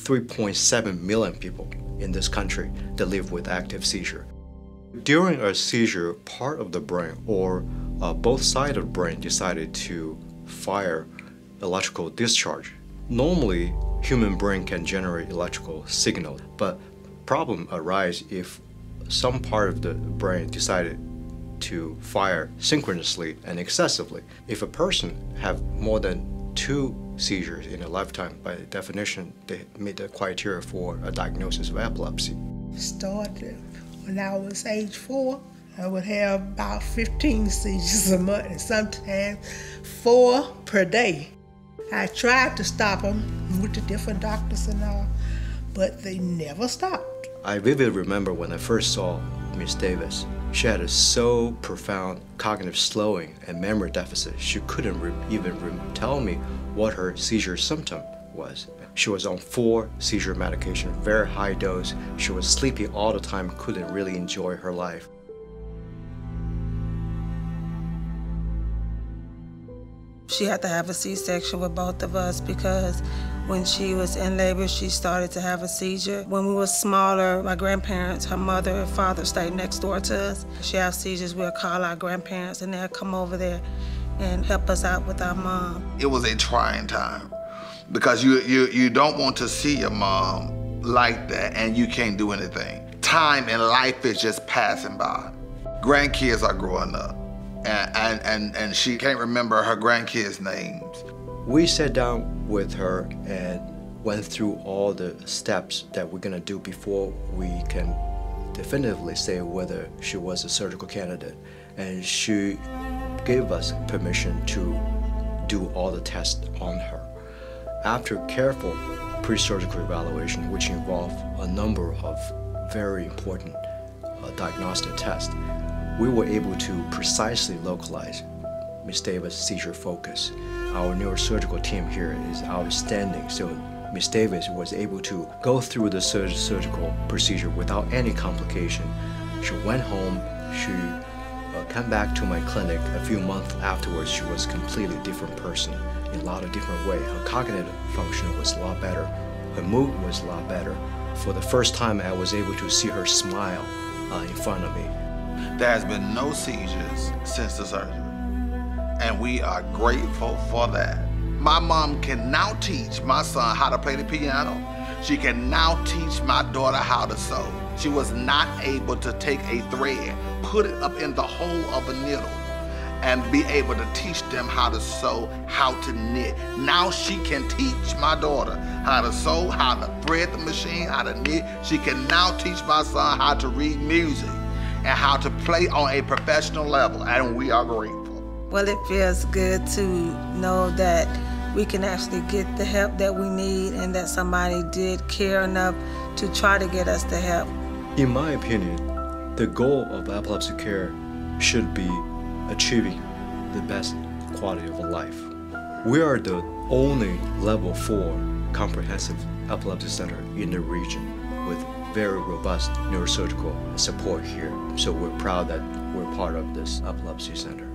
3.7 million people in this country that live with active seizure. During a seizure, part of the brain or both sides of the brain decided to fire electrical discharge. Normally, human brain can generate electrical signal, but problem arise if some part of the brain decided to fire synchronously and excessively. If a person have more than 2 seizures in a lifetime, by definition, they meet the criteria for a diagnosis of epilepsy. Started when I was age 4. I would have about 15 seizures a month, and sometimes 4 per day. I tried to stop them with the different doctors and all, but they never stopped. I vividly remember when I first saw Miss Davis. She had a so profound cognitive slowing and memory deficit, she couldn't even tell me what her seizure symptom was. She was on 4 seizure medication, very high dose. She was sleepy all the time, couldn't really enjoy her life. She had to have a C-section with both of us because when she was in labor, she started to have a seizure. When we were smaller, my grandparents, her mother and father stayed next door to us. She had seizures, we'll call our grandparents and they'll come over there and help us out with our mom. It was a trying time because you don't want to see your mom like that and you can't do anything. Time in life is just passing by. Grandkids are growing up. And she can't remember her grandkids' names. We sat down with her and went through all the steps that we're gonna do before we can definitively say whether she was a surgical candidate. And she gave us permission to do all the tests on her. After careful pre-surgical evaluation, which involved a number of very important diagnostic tests, we were able to precisely localize Ms. Davis' seizure focus. Our neurosurgical team here is outstanding, so Ms. Davis was able to go through the surgical procedure without any complication. She went home, she came back to my clinic a few months afterwards. She was a completely different person in a lot of different ways. Her cognitive function was a lot better, her mood was a lot better. For the first time, I was able to see her smile in front of me. There has been no seizures since the surgery, and we are grateful for that. My mom can now teach my son how to play the piano. She can now teach my daughter how to sew. She was not able to take a thread, put it up in the hole of a needle, and be able to teach them how to sew, how to knit. Now she can teach my daughter how to sew, how to thread the machine, how to knit. She can now teach my son how to read music and how to play on a professional level, and we are grateful. Well, it feels good to know that we can actually get the help that we need and that somebody did care enough to try to get us the help. In my opinion, the goal of epilepsy care should be achieving the best quality of life. We are the only level 4 comprehensive epilepsy center in the region with very robust neurosurgical support here. So we're proud that we're part of this epilepsy center.